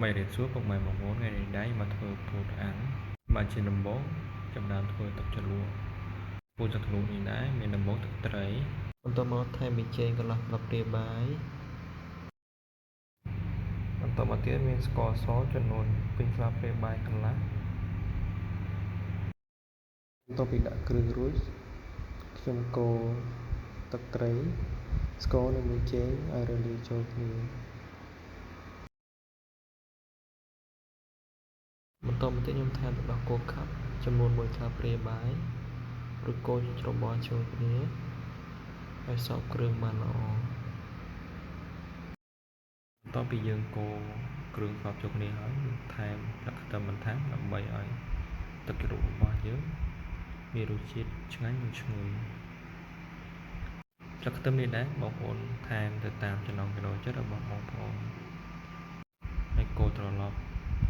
Màyរៀនសួរពុកម៉ែបងប្អូនថ្ងៃនេះដែរមកធ្វើពូតអាំងបានជាដំបូងចាប់ដើមធ្វើទឹកជ្រលក់ពូទឹកជ្រលក់នេះដែរមានដំបូងទឹកត្រីបន្ទាប់មកថែមប៊ីចេងកន្លះស្លាបព្រាបាយបន្ទាប់មកទៀតមានស្ករសចំនួន2ស្លាបព្រាបាយកន្លះបន្ទាប់ពីដាក់គ្រឿងរួចខ្ញុំកូរទឹកត្រីស្ករនិងប៊ីចេងឲ្យរលាយចូលគ្នាបន្តមកទៀតខ្ញុំថែមទឹកដោះគោខាប់ចំនួន1ស្លាបព្រាបាយរួចកូរច្របល់ចូលគ្នាឲ្យសព្វគ្រឿងបានល្អបន្ទាប់ពីយើងកូរគ្រឿងសព្វចូលគ្នាហើយថែមទឹកខ្ទឹមបន្ថែមដើម្បីឲ្យទឹកជ្រលក់របស់យើងមានរសជាតិឆ្ងាញ់និងឈ្ងុយទឹកខ្ទឹមនេះដែរបងប្អូនថែមទៅតាមចំណង់ចំណូលចិត្តរបស់បងប្អូនហើយកូរត្រឡប់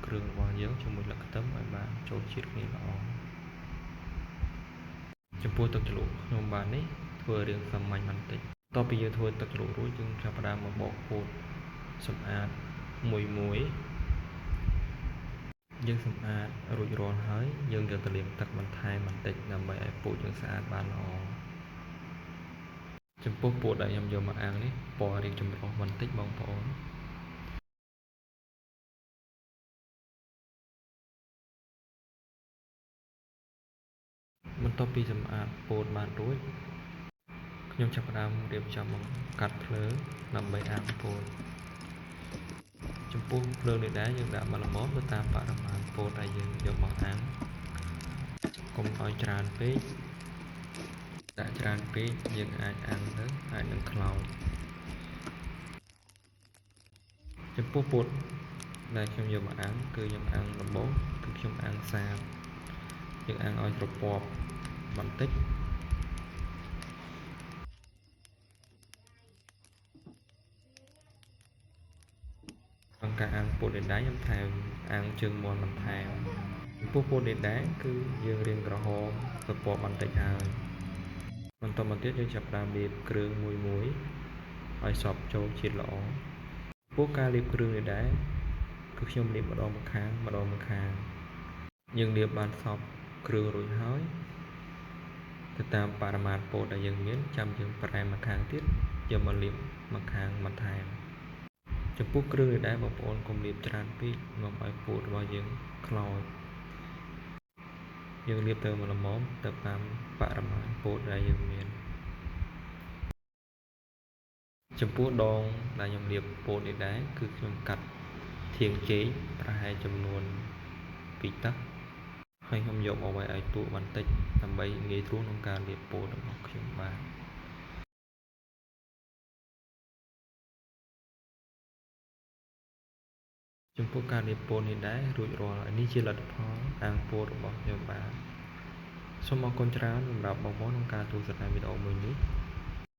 គ្រឿងរបស់យើងជាមួយទឹកខ្ទឹមឲ្យបានចូលជាតិគ្នាល្អចំពោះទឹកជ្រលក់ខ្ញុំបាននេះធ្វើរាងសាមញ្ញបន្តិចបន្ទាប់ពីយើងធ្វើទឹកជ្រលក់រួចយើងចាប់ផ្ដើមមកបកពោតសម្អាតមួយយើងសម្អាតរួចរាល់ហើយយើងយកទៅលាងទឹកបន្ថែមបន្តិចដើម្បីឲ្យពោតយើងស្អាតបានល្អចំពោះពោតដែលខ្ញុំយកមកអាំងនេះពណ៌រាងចម្រុះបន្តិចបងប្អូនបន្ទាប់ពីសម្អាតពោតបានរួចខ្ញុំចាប់ផ្ដើមរៀបចំបង្កាត់ភ្លើងដើម្បីអាំងពោតចំពោះភ្លើងនេះដែរយើងដាក់មកល្មមទៅតាមបរិមាណពោតដែលយើងយកមកអាំងកុំឲ្យច្រើនពេកដាក់ច្រើនពេកយើងអាចអាំងទៅអាចនឹងខ្លោចចំពោះពោតដែលខ្ញុំយកមកអាំងគឺខ្ញុំអាំងដំបូងគឺខ្ញុំអាំងសាបយើងអាំងឲ្យត្រពាប់បន្តិចក្នុងការអាំងពោតនេះដែរខ្ញុំថែមអាំងជើងមាន់បន្ថែមចំពោះពោតនេះដែរគឺយើងរៀងក្រហមត្រពាប់បន្តិចហើយបន្តមកទៀតយើងចាប់ផ្ដើមលាបគ្រឿងមួយឲ្យសព្វចូលជាតិល្អពោលការលាបគ្រឿងនេះដែរគឺខ្ញុំលាបម្ដងម្ខាងយើងលាបបានសព្វគ្រឿងរួចហើយទៅតាមបរិមាណពោតដែលយើងមានចាំយើងប្រែម្ខាងទៀតយកមកលាបម្ខាងបន្ថែមចំពោះគ្រឿងនេះដែរបងប្អូនកុំលាបច្រើនពេកនាំឲ្យពោតរបស់យើងខ្លោចយើងលាបទៅល្មមទៅតាមបរិមាណពោតដែលយើងមានចំពោះដងដែលខ្ញុំលាបពោតនេះដែរគឺខ្ញុំកាត់ធាងចេកប្រហែលចំនួន2តឹកហើយខ្ញុំយកមកឲ្យទូបន្តិចដើម្បីងាយស្រួលក្នុងការលាបពោតរបស់ខ្ញុំបានចំពោះការលាបពោតនេះដែររួចរាល់ហើយនេះជាលទ្ធផលអាំងពោតរបស់ខ្ញុំបាទសូមអរគុណច្រើនសម្រាប់បងប្អូនក្នុងការទស្សនាវីដេអូមួយនេះ